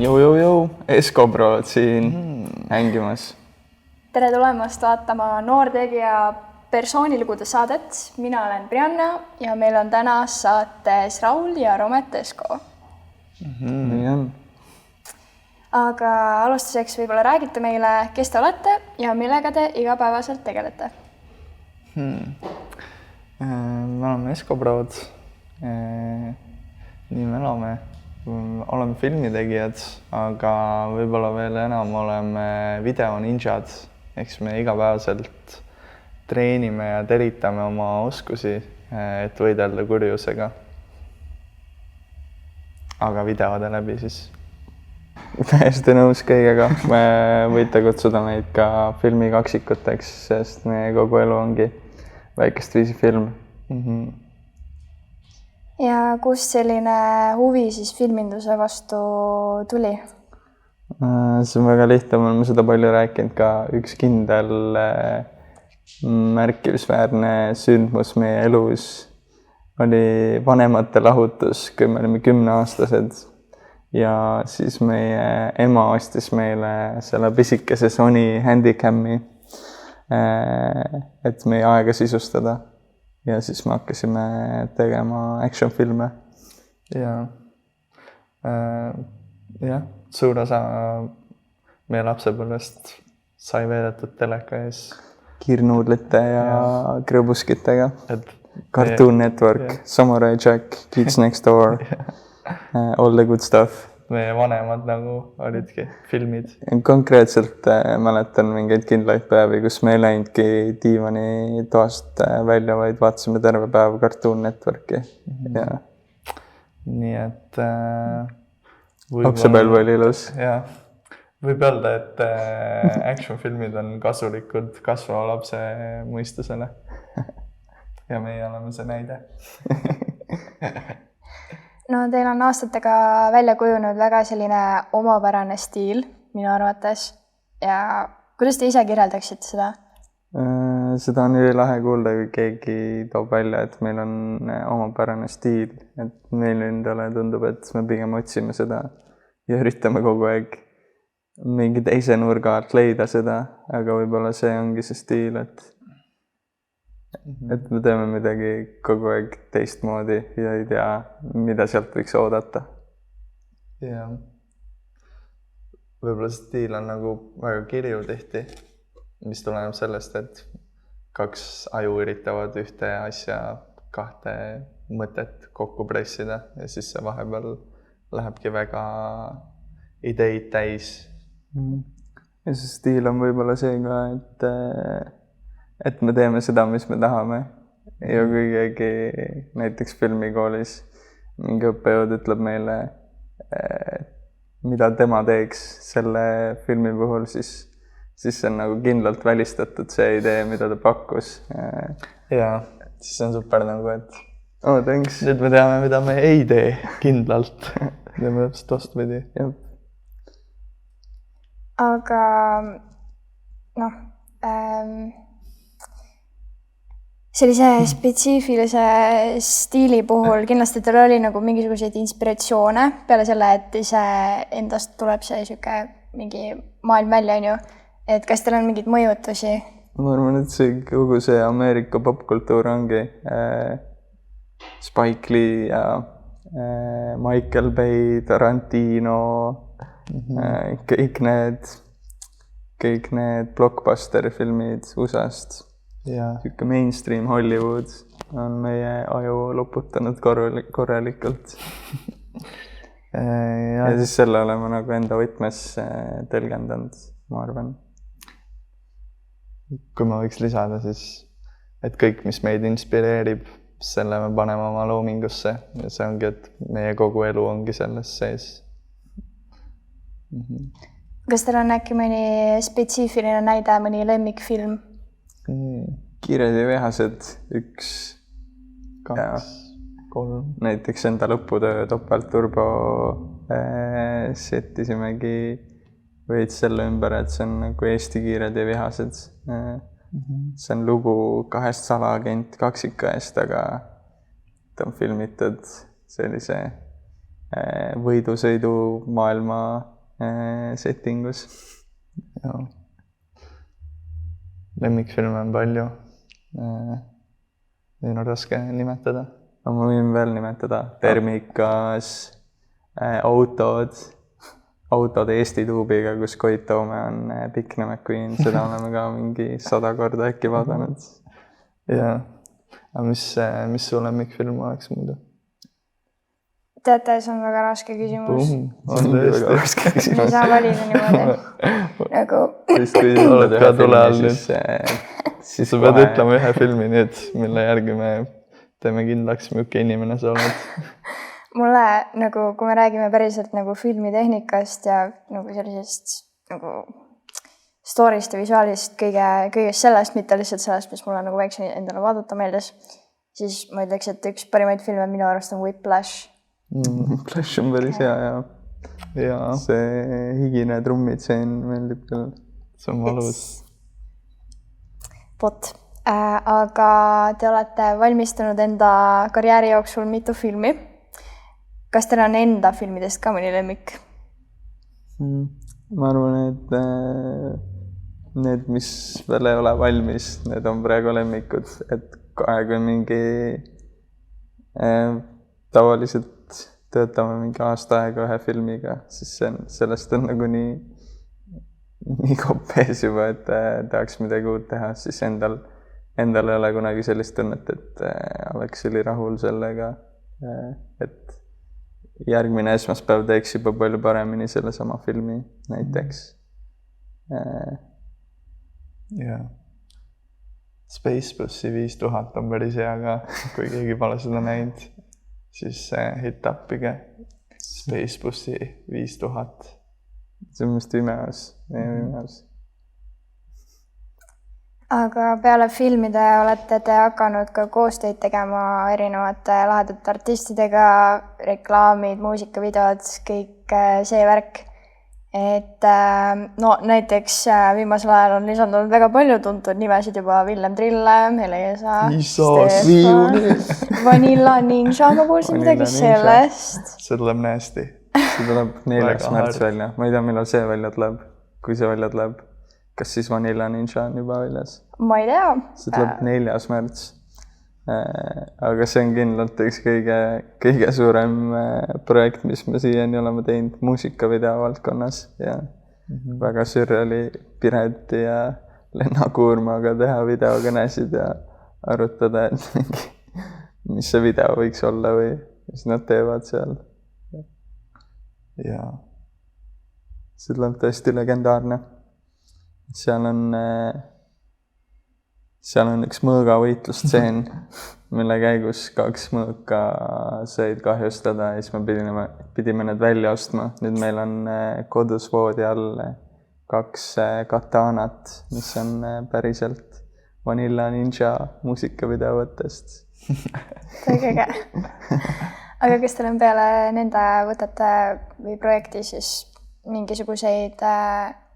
Jõu, Escobrod siin hängimas. Tere tulemast vaatama Noortegija persoonilugude saadet. Mina olen Brianna ja meil on täna saates Raul ja Romet Esko. Nii on. Aga alustuseks võib-olla räägite meile, kes te olete ja millega te igapäevaselt tegelete? Me oleme Escobrod. Nii me elame. Oleme filmitegijad, aga võib-olla veel enam oleme videoninjad. Eks me igapäevaselt treenime ja teritame oma oskusi, et võidelda kurjusega. Aga videode läbi siis. Täiesti nõus kõigega. Me võite kutsuda meid ka filmikaksikuteks, sest meie kogu elu ongi väikest viisi film. Ja kust selline huvi siis filminduse vastu tuli? See on väga lihtne, me oleme seda palju rääkinud ka. Üks kindel märkimisväärne sündmus meie elus oli vanemate lahutus, kui me olime 10-aastased. Ja siis meie ema ostis meile selle pisikese Sony Handycami, et meie aega sisustada. Ja siis me hakkasime tegema action-filme. Ja suur osa meie lapsepõlvest sai veedetud teleka ees. Kiirnuudlite ja krõbuskitega. Cartoon Network, Samurai Jack, Kids Next Door, All the Good Stuff. Meie vanemad nagu olidki filmid. Konkreetselt mäletan mingeid kindlaid päevi, kus me ei läinudki diivani toast välja, vaid vaatasime terve päev Cartoon Networki. Nii et lapsepõlv oli ilus. Võib öelda, et action-filmid on kasulikud kasvava lapse mõistusele. Ja meie oleme see näide. No teil on aastatega välja kujunud väga selline omapärane stiil minu arvates. Ja kuidas te ise kirjeldaksite seda? Seda on ülilahe kuulda, kui keegi toob välja, et meil on omapärane stiil. Et meil endale tundub, et me pigem otsime seda ja üritame kogu aeg mingi teise nurga alt leida seda. Aga võib-olla see ongi see stiil, et me teeme midagi kogu aeg teistmoodi ja ei tea, mida sealt võiks oodata. Ja võib-olla stiil on nagu väga kirju tihti, mis tuleneb sellest, et kaks aju üritavad ühte asja, kahte mõtet kokku pressida ja siis see vahepeal lähebki väga ideid täis. Ja see stiil on võib-olla see ka, et me teeme seda, mis me tahame. Ja kui keegi näiteks filmikoolis mingi õppejõud ütleb meile, mida tema teeks selle filmi puhul, siis see on nagu kindlalt välistatud see idee, mida ta pakkus. Ja siis on super nagu, et thanks. Nüüd me teame, mida me ei tee kindlalt. Teeme täpselt vastupidi. Aga sellise spetsiifilise stiili puhul kindlasti teil oli nagu mingisuguseid inspiratsioone peale selle, et ise endast tuleb see siuke mingi maailm välja, on ju. Et kas teil on mingeid mõjutusi? Ma arvan, et see kogu see Ameerika popkultuur ongi Spike Lee ja Michael Bay, Tarantino, kõik need blockbusteri filmid USA-st. Ja siuke mainstream Hollywood on meie aju loputanud korralikult. Ja siis selle oleme nagu enda võtmes tõlgendanud, ma arvan. Kui ma võiks lisada, siis et kõik, mis meid inspireerib, selle me paneme oma loomingusse. Ja see ongi, et meie kogu elu ongi selles sees. Kas teil on äkki mõni spetsiifiline näide, mõni lemmikfilm? Kiired ja vihased, 1, 2, 3. Näiteks enda lõputöö topeltturbo settisimegi veits selle ümber, et see on nagu Eesti kiired ja vihased. See on lugu 2 salaagent kaksikajast, aga ta on filmitud sellise võidusõidu maailma settingus. Lemmikfilme on palju. Neid on raske nimetada. Ma võin veel nimetada Termikas, autod Eesti tuubiga, kus Koit Toome on Pikne McQueen, seda oleme ka mingi 100 korda äkki vaadanud. Jaa, aga mis su lemmikfilm oleks muidu? Teate, see on väga raske küsimus. On tõesti raske küsimus. Me ei saa valida niimoodi. Nagu... Oled ka tule all nüüd. Siis sa pead ütlema ühe filmi nüüd, mille järgi me teeme kindlaks, milline inimene sa oled. Mulle, nagu, kui me räägime päriselt nagu filmitehnikast ja nagu sellisest nagu story'st ja visuaalist kõigest sellest, mitte lihtsalt sellest, mis mulle nagu väikse endale vaadata meeldis, siis ma ütleks, et üks parimaid filme minu arust on Whiplash. Whiplash on päris hea ja see higine trummitseen meeldib küll. See on valus. Vot. Aga te olete valmistanud enda karjääri jooksul mitu filmi. Kas teil on enda filmidest ka mõni lemmik? Ma arvan, et need, mis veel ei ole valmis, need on praegu lemmikud. Et kui mingi tavaliselt töötame mingi aasta aega ühe filmiga, siis sellest on nagu nii kopees juba, et tahaks midagi uut teha, siis endal ei ole kunagi sellist tunnet, et oleks oli rahul sellega, et järgmine esmaspäev teeks juba palju paremini selle sama filmi näiteks. Jaa. Spacebussi 5000 on päris hea ka, kui keegi pole seda näinud, siis hit-appige Spacebussi 5000. See on vist imeas. Aga peale filmide olete te hakanud ka koostöid tegema erinevate lahedate artistidega, reklaamid, muusikavideod, kõik see värk. Et no näiteks viimasel ajal on lisandunud väga palju tuntud nimesid juba Villem Trille, Helesa, Stefan, Vanilla Ninja, ma kuulsin midagi sellest. See tuleb näesti. See tuleb 4. märts välja. Ma ei tea, millal see välja tuleb, kui see välja tuleb. Kas siis Vanilla Ninja on juba väljas? Ma ei tea. See tuleb 4. märts. Aga see on kindlalt üks kõige suurem projekt, mis me siiani oleme teinud muusikavideo valdkonnas. Ja väga sürr oli Pireti ja Lenna Kuurmaga teha videokõnesid ja arutada, et mis see video võiks olla või mis nad teevad seal. Ja. See tuleb tõesti legendaarne. Seal on üks mõõgavõitlustseen, mille käigus 2 mõõka said kahjustada ja siis me pidime need välja ostma. Nüüd meil on kodus voodi all 2 kataanat, mis on päriselt Vanilla Ninja muusikavideovõttest. Kõige. Aga kas teil on peale nende võtete või projekti siis mingisuguseid,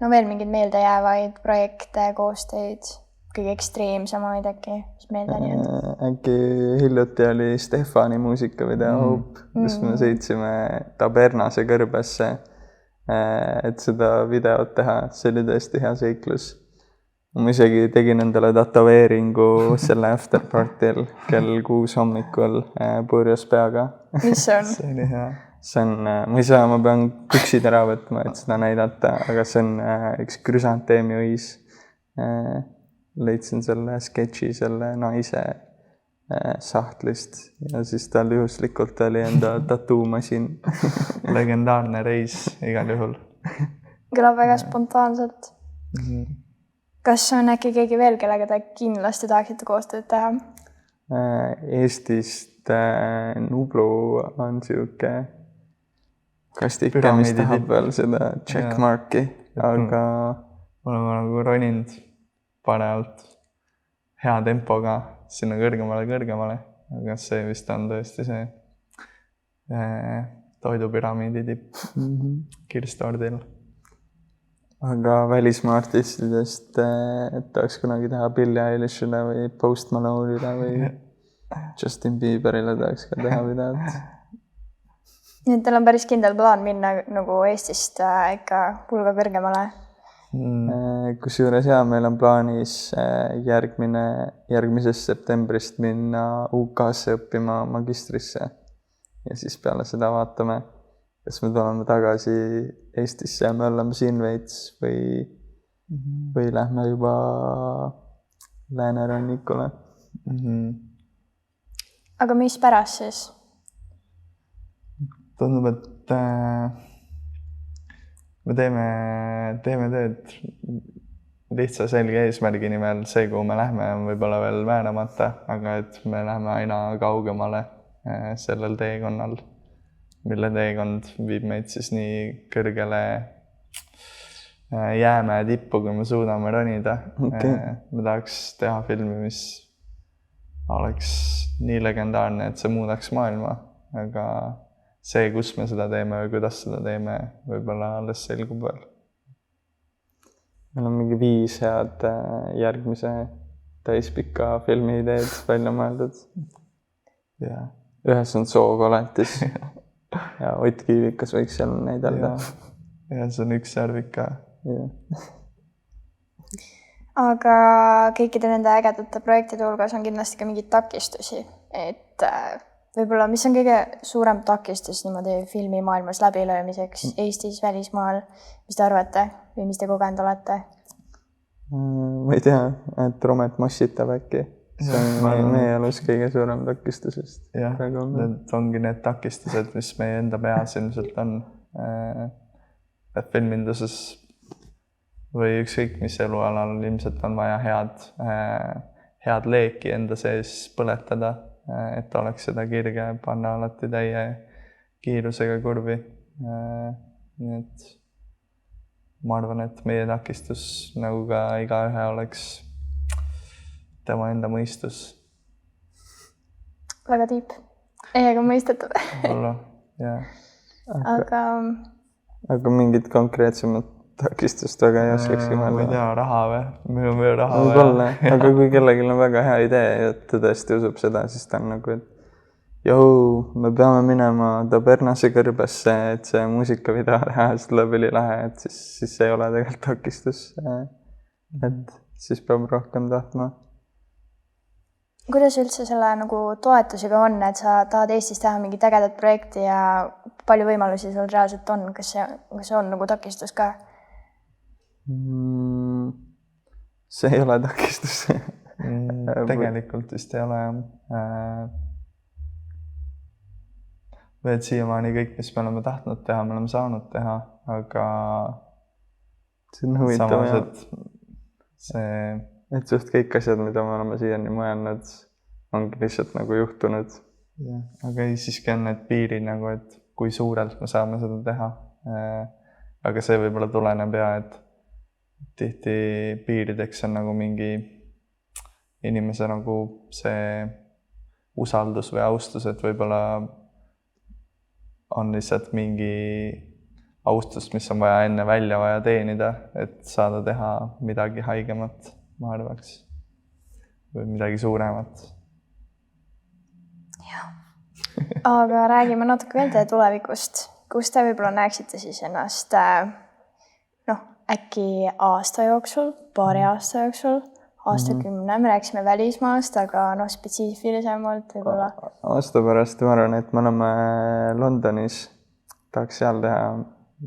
no veel mingeid meeldejäävaid projekte, koostöid, kõige ekstreemsamaid äkki, mis meelde nii on? Äkki hiljuti oli Stefani muusikavideo Hope, kus me sõitsime Tabernase kõrbesse, et seda videot teha. See oli tõesti hea seiklus. Ma isegi tegin endale tatoveeringu selle afterpartil kell 6 hommikul purjus peaga. Mis on? See oli hea. See on, ma pean püksid ära võtma, et seda näidata, aga see on üks krüsanteemi õis. Leidsin selle sketši selle naise sahtlist ja siis tal juhuslikult oli enda tattoo-masin. Legendaarne reis igal juhul. Kõlab väga spontaanselt. Kas on äkki keegi veel, kellega te kindlasti tahaksite koostööd teha? Eestist Nublu on siuke kastika, mis tahab veel seda checkmarki, aga oleme nagu roninud parajalt hea tempoga sinna kõrgemale, aga see vist on tõesti see toidupüramiidi tipp Kirstordil. Aga välismaa artistidest tahaks kunagi teha Billie Eilishile või Post Malone'ile või Justin Bieberile tahaks ka teha videot. Nii et teil on päris kindel plaan minna nagu Eestist ikka pulga kõrgemale? Kusjuures meil on plaanis järgmisest septembrist minna UK-sse õppima magistrisse ja siis peale seda vaatame, kas me tuleme tagasi Eestisse ja me oleme siin veits või lähme juba läänerannikule. Aga mis pärast siis? Tundub, et me teeme tööd lihtsa selge eesmärgi nimel. See, kuhu me lähme, on võib-olla veel määramata, aga et me läheme aina kaugemale sellel teekonnal, mille teekond viib meid siis nii kõrgele jäämäe tippu, kui me suudame ronida. Me tahaks teha filmi, mis oleks nii legendaarne, et see muudaks maailma, aga see, kus me seda teeme või kuidas seda teeme, võib-olla alles selgub veel. Meil on mingi 5 head järgmise täispika filmi ideed välja mõeldud. Ühes on sookoletis ja Ott Kiivikas võiks seal näidelda. Ja see on üks särvik ka. Aga kõikide nende ägedate projektide hulgas on kindlasti ka mingeid takistusi, et võib-olla, mis on kõige suurem takistus niimoodi filmimaailmas läbilöömiseks Eestis, välismaal, mis te arvate või mis te kogenud olete? Ma ei tea, et Romet mossitab äkki. See on meie elus kõige suurem takistusest. Jah, need ongi need takistused, mis meie enda peas ilmselt on. Et filminduses või ükskõik mis elualal ilmselt on vaja head leeki enda sees põletada, et oleks seda kirge panna alati täie kiirusega kurvi. Nii et ma arvan, et meie takistus nagu ka igaühe oleks tema enda mõistus. Väga tiip. Eiega mõistetud. Olla, jah. Aga mingid konkreetsemad takistust väga ei oskaks mõelda. Ma ei tea, raha või? Meil on veel raha vaja. Aga kui kellelgi on väga hea idee ja ta tõesti usub seda, siis ta on nagu, et me peame minema Tabernase kõrbesse, et see muusikavideo teha, siis tuleb ülilahe, et siis ei ole tegelikult takistus. Et siis peab rohkem tahtma. Kuidas üldse selle nagu toetusega on, et sa tahad Eestis teha mingit ägedat projekti ja palju võimalusi sul reaalselt on? Kas see on nagu takistus ka? See ei ole takistus. Tegelikult vist ei ole. Või et siiamaani kõik, mis me oleme tahtnud teha, me oleme saanud teha, aga see on huvitav, jah. Et suht kõik asjad, mida me oleme siiani mõelnud, ongi lihtsalt nagu juhtunud. Ja, aga ei siiski on need piirid nagu, et kui suurelt me saame seda teha. Aga see võib-olla tuleneb ja, et tihti piirideks on nagu mingi inimese nagu see usaldus või austus, et võib-olla on lihtsalt mingi austust, mis on vaja enne välja vaja teenida, et saada teha midagi haigemat, ma arvaks, või midagi suuremat. Aga räägime natuke veel teie tulevikust. Kus te võib-olla näeksite siis ennast äkki aasta jooksul, paari aasta jooksul, aastakümne, me rääksime välismaast, aga spetsiifilisemalt võib-olla. Aasta pärast ma arvan, et me oleme Londonis, tahaks seal teha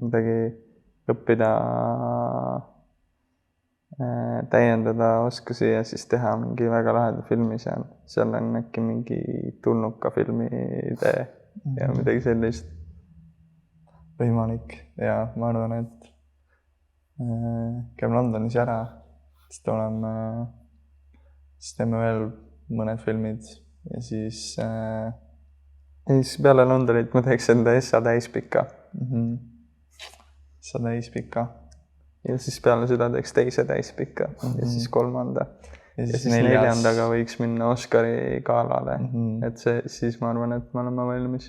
midagi, õppida, täiendada oskusi ja siis teha mingi väga laheda filmi seal. Seal on äkki mingi tulnuka filmi idee ja midagi sellist. Võimalik ja ma arvan, et käime Londonis ära, siis teeme veel mõned filmid ja siis peale Londonit ma teeks enda Essa täispika. Essa täispika. Ja siis peale seda teeks teise täispika ja siis 3. Ja siis 4. võiks minna Oscari galale, et siis ma arvan, et me oleme valmis.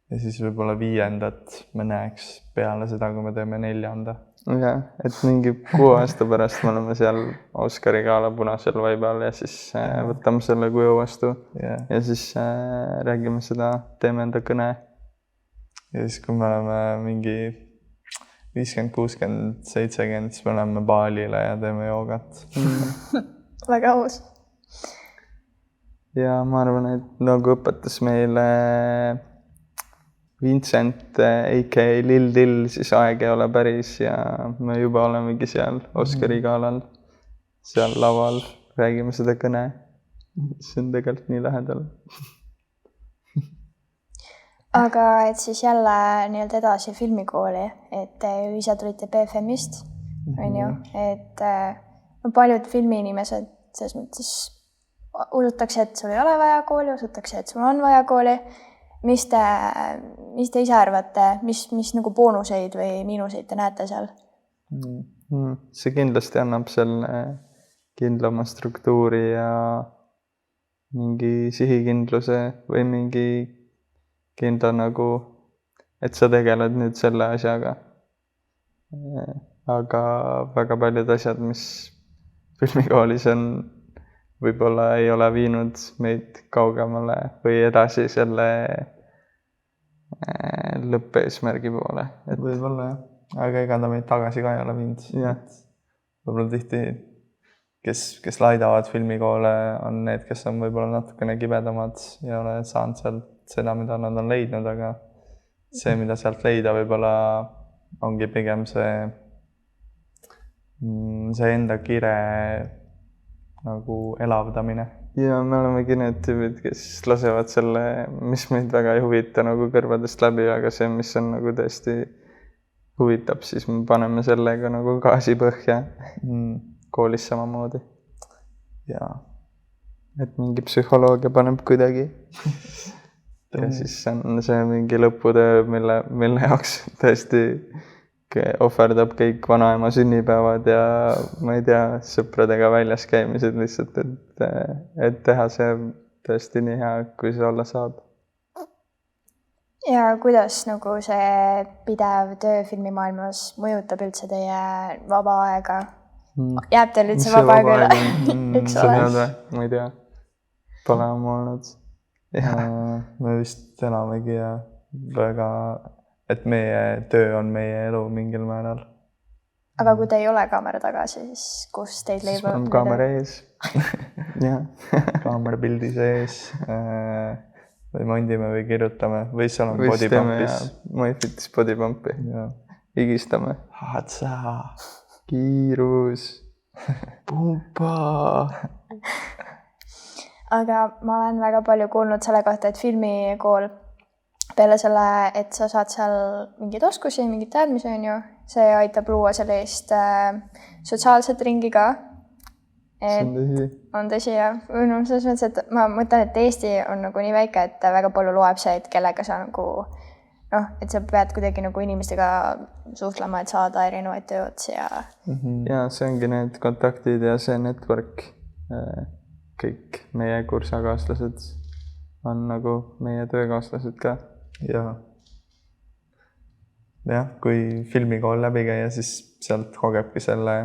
Ja siis võib-olla 5. me näeks peale seda, kui me teeme 4. Ja, et mingi 6 aasta pärast me oleme seal Oscari gala punasel vaibal ja siis võtame selle kuju vastu ja siis räägime seda, teeme enda kõne. ja siis, kui me oleme mingi 50, 60, 70, siis me läheme baalile ja teeme joogat. Väga aus. Ja ma arvan, et nagu õpetas meile Vincent, a.k.a. Lill Dill, siis aeg ei ole päris ja me juba olemegi seal Oscari galal, seal laval, räägime seda kõne. See on tegelikult nii lähedal. Aga et siis jälle nii-öelda edasi filmikooli, et ise tulite BFM-ist, on ju, et paljud filmiinimesed selles mõttes usutakse, et sul ei ole vaja kooli, usutakse, et sul on vaja kooli. Mis te ise arvate, mis nagu boonuseid või miinuseid te näete seal? See kindlasti annab selle kindlama struktuuri ja mingi sihikindluse või mingi kindla nagu, et sa tegeled nüüd selle asjaga. Aga väga paljud asjad, mis filmikoolis on, võib-olla ei ole viinud meid kaugemale või edasi selle lõppeesmärgi poole. Võib-olla jah, aga ega ta meid tagasi ka ei ole viinud. Võib-olla tihti, kes laidavad filmikoole, on need, kes on võib-olla natukene kibedamad ja ole saanud sealt seda, mida nad on leidnud, aga see, mida sealt leida, võib-olla ongi pigem see enda kire nagu elavdamine. Ja me olemegi need tüübid, kes lasevad selle, mis meid väga ei huvita nagu kõrvadest läbi, aga see, mis on nagu tõesti huvitab, siis me paneme sellega nagu gaasi põhja koolis samamoodi. Ja et mingi psühholoogia paneb kuidagi. Ja siis on see mingi lõputöö, mille jaoks tõesti ohverdab kõik vanaema sünnipäevad ja ma ei tea, sõpradega väljas käimised lihtsalt, et teha see tõesti nii hea, kui see olla saab. Ja kuidas nagu see pidev töö filmimaailmas mõjutab üldse teie vaba aega? Jääb teil üldse vaba aega üle? Sa tead või? Ma ei tea. Pole ammu olnud. Me vist elamegi ja väga, et meie töö on meie elu mingil määral. Aga kui te ei ole kaamera tagasi, siis kus teid leibab? Siis on kaamera ees. Kaamera pildi sees või mandime või kirjutame või seal on bodypumpis. Maifitis bodypumpi. Higistame. Hatsa. Kiirus. Pumpa. Aga ma olen väga palju kuulnud selle kohta, et filmikool peale selle, et sa saad seal mingeid oskusi, mingid teadmisi, on ju, see aitab luua sellist sotsiaalset ringi ka. See on tõsi. On tõsi, jah. No, selles mõttes, et ma mõtlen, et Eesti on nagu nii väike, et väga palju loeb see, et kellega sa nagu, et sa pead kuidagi nagu inimestega suhtlema, et saada erinevaid tööotsi ja... Ja see ongi need kontaktid ja see network. Kõik meie kursakaaslased on nagu meie töökaaslased ka. Jah, kui filmikool läbi käia, siis sealt kogebki selle,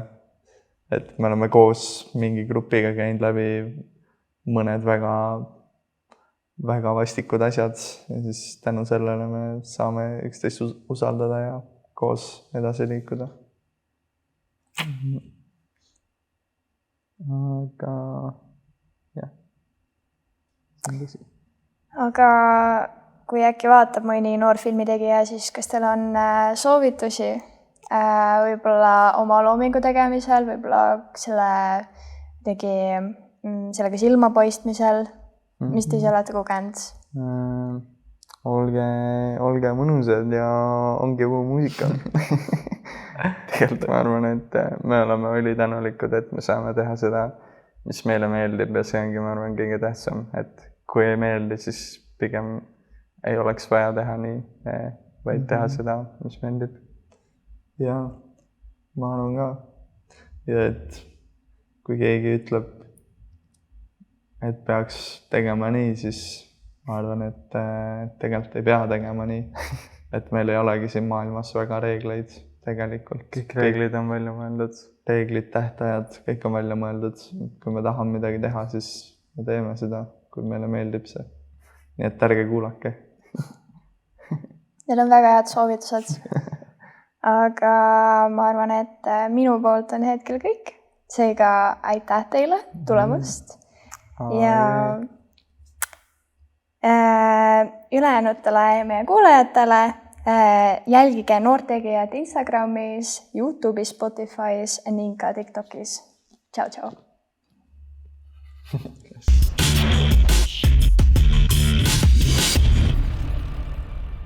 et me oleme koos mingi grupiga käinud läbi mõned väga, väga vastikud asjad ja siis tänu sellele me saame üksteist usaldada ja koos edasi liikuda. Aga... Aga kui äkki vaatab mõni noor filmitegija, siis kas teil on soovitusi võib-olla oma loomingu tegemisel, võib-olla sellega silma paistmisel, mis te ise olete kogenud? Olge mõnusad ja ongi uue muusika. Tegelikult ma arvan, et me oleme ülitänulikud, et me saame teha seda, mis meile meeldib ja see ongi, ma arvan, kõige tähtsam, et kui ei meeldi, siis pigem ei oleks vaja teha nii, vaid teha seda, mis meeldib. Ja, ma arvan ka. Ja et kui keegi ütleb, et peaks tegema nii, siis ma arvan, et tegelikult ei pea tegema nii. Et meil ei olegi siin maailmas väga reegleid tegelikult. Kõik reeglid on välja mõeldud. Reeglid, tähtajad, kõik on välja mõeldud. Kui me tahame midagi teha, siis me teeme seda, kui meile meeldib see. Nii et ärge kuulake. Need on väga head soovitused. Aga ma arvan, et minu poolt on hetkel kõik. Seega aitäh teile tulemast. Ja ülejäänutele ja meie kuulajatele jälgige Noortegijad Instagramis, YouTube'is, Spotify's ning ka TikTok'is. Tšau. Yes.